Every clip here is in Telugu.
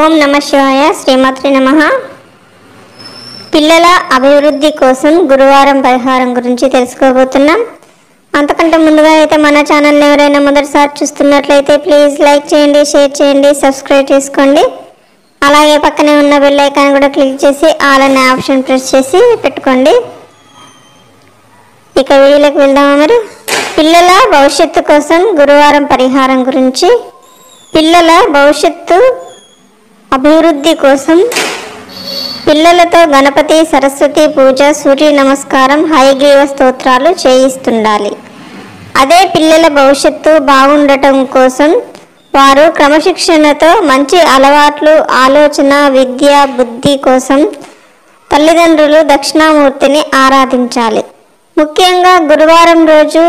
ఓం నమ శివాయ. శ్రీమాత్రే నమః. పిల్లల అభివృద్ధి కోసం గురువారం పరిహారం గురించి తెలుసుకోబోతున్నాం. అంతకంటే ముందుగా అయితే మన ఛానల్ని ఎవరైనా మొదటిసారి చూస్తున్నట్లయితే ప్లీజ్ లైక్ చేయండి, షేర్ చేయండి, సబ్స్క్రైబ్ చేసుకోండి. అలాగే పక్కనే ఉన్న బెల్ ఐకాన్ కూడా క్లిక్ చేసి ఆల్ అనే ఆప్షన్ ప్రెస్ చేసి పెట్టుకోండి. ఇక వీడియోలోకి వెళ్దామా మరి. పిల్లల భవిష్యత్తు కోసం గురువారం పరిహారం గురించి. పిల్లల భవిష్యత్తు అభివృద్ధి కోసం పిల్లలతో గణపతి, సరస్వతి పూజ, సూర్య నమస్కారం, హయగ్రీవ స్తోత్రాలు చేయిస్తుండాలి. అదే పిల్లల భవిష్యత్తు బాగుండటం కోసం వారు క్రమశిక్షణతో మంచి అలవాట్లు, ఆలోచన, విద్య, బుద్ధి కోసం తల్లిదండ్రులు దక్షిణామూర్తిని ఆరాధించాలి. ముఖ్యంగా గురువారం రోజు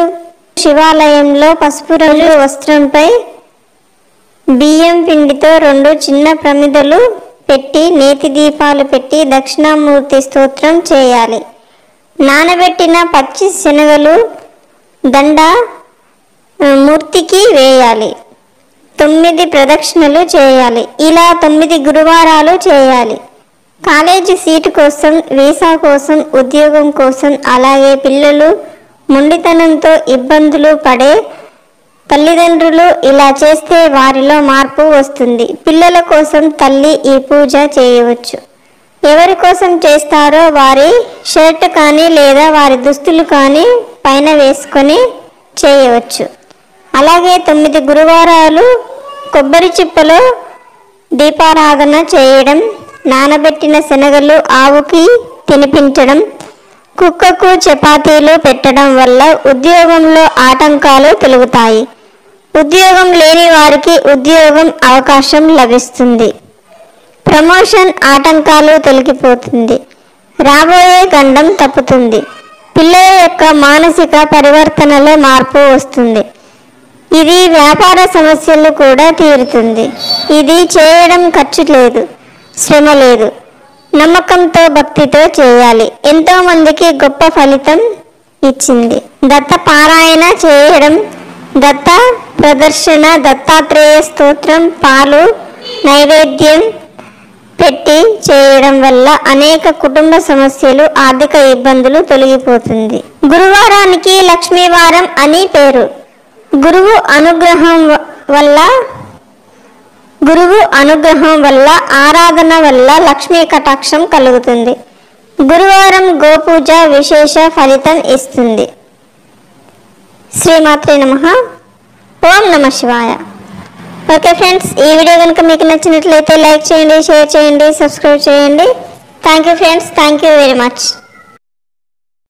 శివాలయంలో పసుపు రంగు వస్త్రంపై బియ్యం పిండితో 2 చిన్న ప్రమిదలు పెట్టి నేతి దీపాలు పెట్టి దక్షిణామూర్తి స్తోత్రం చేయాలి. నానబెట్టిన పచ్చి శనగలు దండ మూర్తికి వేయాలి. 9 ప్రదక్షిణలు చేయాలి. ఇలా 9 గురువారాలు చేయాలి. కాలేజీ సీటు కోసం, వీసా కోసం, ఉద్యోగం కోసం, అలాగే పిల్లలు మొండితనంతో ఇబ్బందులు పడే తల్లిదండ్రులు ఇలా చేస్తే వారిలో మార్పు వస్తుంది. పిల్లల కోసం తల్లి ఈ పూజ చేయవచ్చు. ఎవరి కోసం చేస్తారో వారి షర్ట్ కానీ లేదా వారి దుస్తులు కానీ పైన వేసుకొని చేయవచ్చు. అలాగే 9 గురువారాలు కొబ్బరి చిప్పలో దీపారాధన చేయడం, నానబెట్టిన శనగలు ఆవుకి తినిపించడం, కుక్కకు చపాతీలు పెట్టడం వల్ల ఉద్యోగంలో ఆటంకాలు తొలగుతాయి. ఉద్యోగం లేని వారికి ఉద్యోగం అవకాశం లభిస్తుంది. ప్రమోషన్ ఆటంకాలు తొలగిపోతుంది. రాబోయే గండం తప్పుతుంది. పిల్లల యొక్క మానసిక పరివర్తనలో మార్పు వస్తుంది. ఇది వ్యాపార సమస్యలు కూడా తీరుతుంది. ఇది చేయడం ఖర్చు లేదు, శ్రమ లేదు. నమ్మకంతో, భక్తితో చేయాలి. ఎంతో మందికి గొప్ప ఫలితం ఇచ్చింది. దత్త పారాయణ చేయడం, దత్త ప్రదర్శన, దత్తాత్రేయ స్తోత్రం, పాలు నైవేద్యం పెట్టి చేయడం వల్ల అనేక కుటుంబ సమస్యలు, ఆర్థిక ఇబ్బందులు తొలగిపోతుంది. గురువారానికి లక్ష్మీవారం అని పేరు. గురువు అనుగ్రహం వల్ల ఆరాధన వల్ల లక్ష్మీ కటాక్షం కలుగుతుంది. గురువారం గోపూజ విశేష ఫలితం ఇస్తుంది. శ్రీమాత్రే నమః. ఓం నమ శివాయ. ఓకే ఫ్రెండ్స్, ఈ వీడియో కనుక మీకు నచ్చినట్లయితే లైక్ చేయండి, షేర్ చేయండి, సబ్స్క్రైబ్ చేయండి. Thank you friends. Thank you very much.